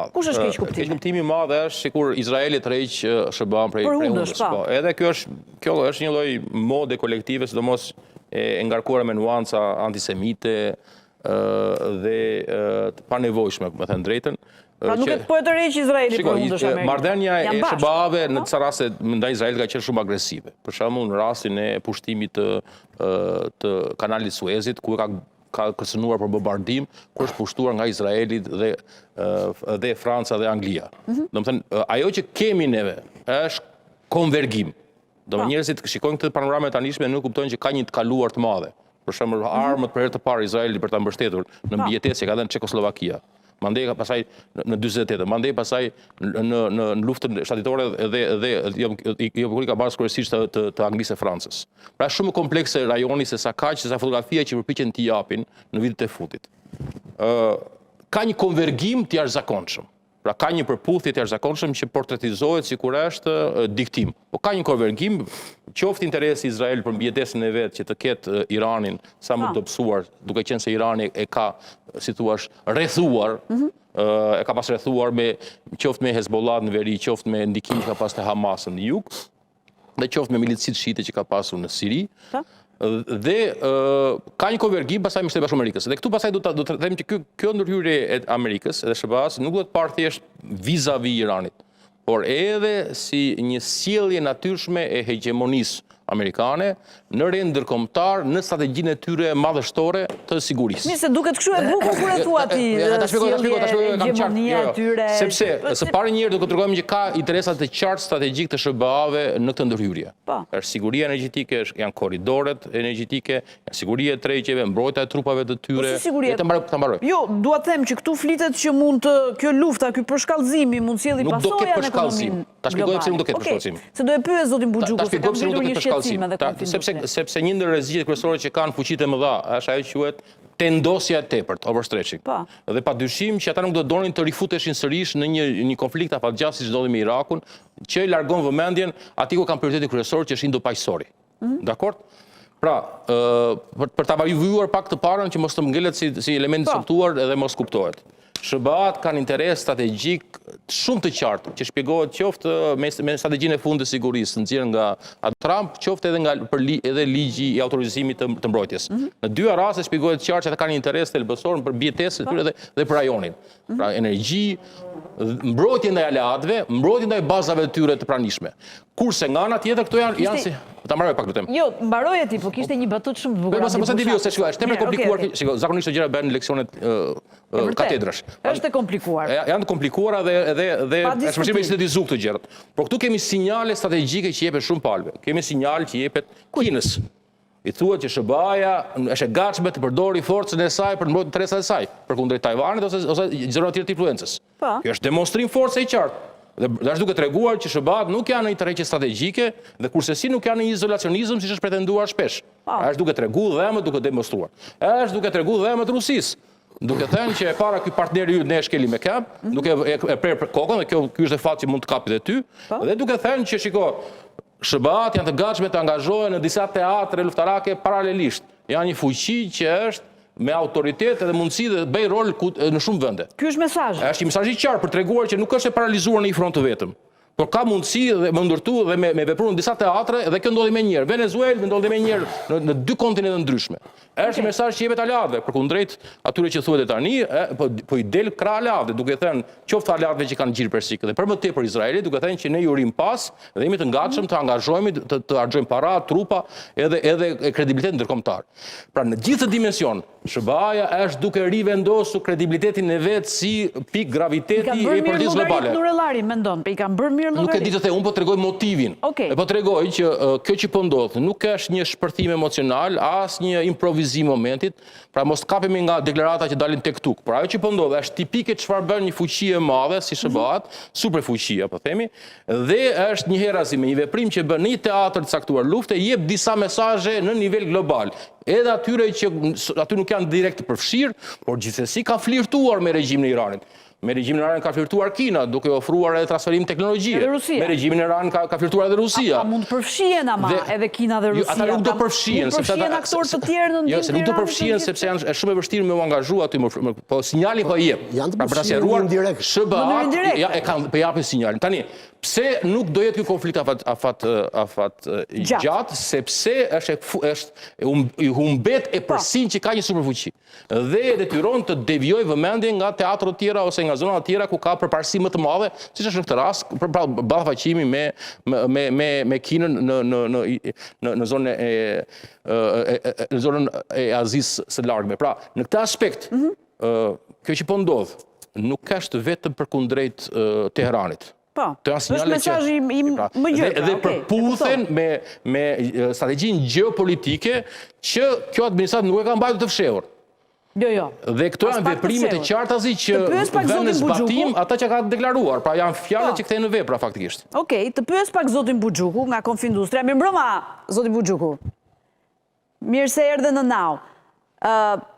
madh. Kush është keq kuptimi? Keq kuptimi i madh është sikur Izraeli tërheq SBA-n prej hundës. Edhe kjo është një lloj mode kolektive, sidomos e ngarkuar me nuanca antisemite dhe të panevojshme, me thënë drejtën. Pra nuk po e tërheq Izraeli për hundësh Amerikën. Marrëdhënia e SBA-ve në disa raste ndaj Izraelit ka qenë shumë agresive. Për shembull në rastin e pushtimit të kanalit Suezit, ku ka kërcënuar për bombardim, kur është pushtuar nga Izraeli dhe Franca dhe Anglia. Domethënë, ajo që kemi neve është konvergim. Domethënë njerëzit shikojnë këtë panoramë të tanishme nuk kuptojnë që ka një të kaluar të madhe. Për shembull, armët për herë të parë Izraeli për ta mbështetur në mbijetesë ka dhënë Çekoslovakia. Mandej pasaj në 48, mandej pasaj në luftën shtatitore dhe jo ka bazë kryesisht të Anglisë e Francës. Pra shumë komplekse rajoni se sa kaq, se sa fotografia që përpiqen t'i japin në vitet e fundit. Ka një konvergim të jashtëzakonshëm. Pra ka një përputhje të jashtëzakonshëm që portretizohet sikur është diktim. Po ka një konvergim, qoftë interesi Izrael për mbijetesën e vet që të ketë Iranin sa më dobësuar, duke qenë se Irani e ka, si thua, rrethuar, e ka pas rrethuar qoftë me Hezbollah në veri, qoftë me ndikimin që ka pas te Hamasën në jug, dhe qoftë me milicit shite që ka pasur në Siri. Dhe ka një konvergim pasaj me Shtetet Bashkuara Amerikës. Dhe këtu pasaj do të them që kjo ndërhyrje e Amerikës edhe SBA-s nuk do të parë thjesht vis-a-vis Iranit, por edhe si një sjellje natyrshme e hegemonisë amerikane në rend ndërkombëtar në strategjinë e tyre madhështore të sigurisë. Mirë, se duket kështu e bukur kur e thua ti. Ta shpjegoj, hegemonia e tyre. Sepse së pari njëherë do të tregojmë që ka interesat të qartë strategjik të SBA-ve në këtë ndërhyrje. Është siguria energjetike, janë korridoret energjetike, janë siguria e tregjeve, mbrojtja e trupave të tyre. Ta mbaroj. Jo, dua të them që këtu flitet që mund të kjo lufta, ky përshkallëzimi mund sjellë pasoja në ekonominë. Ta shpjegoj pse nuk do ketë përshkallëzim. Se do e pyes zotin Buxhuku, se kam gjetur një shqetësim edhe sepse një ndër rreziqet kryesore që kanë fuqitë e mëdha është ajo që quhet tendosja e tepërt, overstretching. Dhe padyshim që ata nuk do donin të rifuteshin sërish në një konflikt afatgjatë siç ndodhi me Irakun, që largon vëmendjen atij ku kanë prioritetin kryesor që është indo-paqësori. Dakord? Pra, për ta varijuar pak të parën që mos të ngelet si element i caktuar edhe mos kuptohet. SBA-t kanë interes strategjik shumë të qartë, që shpjegohet qoftë me strategjinë e fundit të sigurisë nxjerrë nga Trump, qoftë edhe ligji i autorizimit të mbrojtjes. Në dy raste shpjegohet qartë që ata kanë interes thelbësor për mbijetesën e tyre dhe për rajonin. Pra energji, mbrojtje ndaj aleatëve, mbrojtje ndaj bazave të tyre të pranishme. Kurse nga ana tjetër këto janë si ta mbaroj pak lutem. Jo, mbaroje ti, po kishte një batutë shumë të bukur. Mos e divio se është tepër komplikuar. Shikoj, zakonisht gjëra bëhen në leksionet katedrash. Është e komplikuar. Janë të komplikuara dhe është vështirë të sintetizuar këto gjërat. Por këtu kemi sinjale strategjike që jepet shumë palëve. Kemi sinjal që jepet Kinës. I thuhet që SBA-ja është e gatshme të përdori forcën e saj për të mbrojtur interesat e saj, përkundrejt Tajvanit ose zonave të tjera të influencës. Kjo është demonstrim force i qartë. Dhe është duke treguar që SBA-t nuk janë në një tërheqje strategjike dhe kursesi nuk janë në një izolacionizëm siç është pretenduar shpesh. Është duke treguar dhëmët, duke demonstruar. Është duke treguar dhëmët Rusisë. Duke thënë që e para ky partneri yt ne e shkeli me këmbë, duke e prerë kokën dhe ky është fat që mund të kapi edhe ty, dhe duke thënë që shiko, SBA-t janë të gatshme të angazhohen në disa teatre luftarake paralelisht. Janë një fuqi që është me autoritet edhe mundësi dhe bëj rol në shumë vende. Ky është mesazh. Është një mesazh i qartë për treguar që nuk është e paralizuar në një front të vetëm, por ka mundësi dhe më ndërtu dhe me vepru në disa teatre dhe kjo ndodhi menjëherë. Venezuelë ndodhi menjëherë në dy kontinente ndryshme. Është një mesazh që jepet aleatëve, përkundrejt atyre që thuhet tani, po i del krah aleatëve, duke thënë qoftë aleatëve që kanë gjirë persik dhe për më tepër Izraelit, duke thënë që ne ju rim pas dhe jemi të ngatshëm të angazhohemi, të harxojmë para, trupa edhe kredibilitet ndërkombëtar. Pra në gjithë dimension, SBA-ja është duke rivendosur kredibilitetin e vet si pikë graviteti i politikës globale. I kanë bërë mirë Nuk e di të the, unë po tregoj motivin. E po tregoj që kjo që po ndodh nuk është një shpërthim emocional, as një improvizim momentit, pra mos kapemi nga deklarata që dalin tek tuk. Por ajo që po ndodh është tipike çfarë bën një fuqi e madhe si SBA-t, superfuqia po themi, dhe është një herazi me një veprim që bën në një teatr të caktuar lufte, jep disa mesazhe në nivel global. Edhe atyre që aty nuk janë direkt të përfshirë, por gjithsesi ka flirtuar me regjimin e Iranit. Me regjimin iran ka flirtuar Kina, duke ofruar edhe transferim teknologjie. Edhe Rusia. Me regjimin iran ka flirtuar edhe Rusia. A mund të përfshihen ama edhe Kina dhe Rusia? Ata nuk do përfshihen. Mund përfshihen aktorë të tjerë në ndim. Jo, se nuk do përfshihen sepse është shumë e vështirë me u angazhu aty, po sinjali po i jep. Pra për ta sqaruar SBA e kanë po japin sinjalin. Tani, pse nuk do jetë ky konflikt afat gjatë, sepse është i humbet e përsin që ka një superfuqi. Dhe e detyron të devijoj vëmendjen nga teatrët tjera ose nga zonat tjera ku ka përparësi më të madhe, siç është në këtë rast, për ballafaqimi me Kinën në zonën e Azisë së Largme. Pra, në këtë aspekt, kjo që po ndodh, nuk është vetëm përkundrejt Teheranit. Po, është mesazhi im më gjerë. Dhe përputhen me strategjinë gjeopolitike që kjo administratë nuk e ka mbajtur të fshehur. Jo. Dhe këto janë veprimet e qartazi që vënë në zbatim ata që ka deklaruar, pra janë fjalët që kthehen në vepra faktikisht. Okej, të pyes pak zotin Buxhuku nga Konfindustria. Mirëmbrëma, zoti Buxhuku. Mirë se erdhe në Now.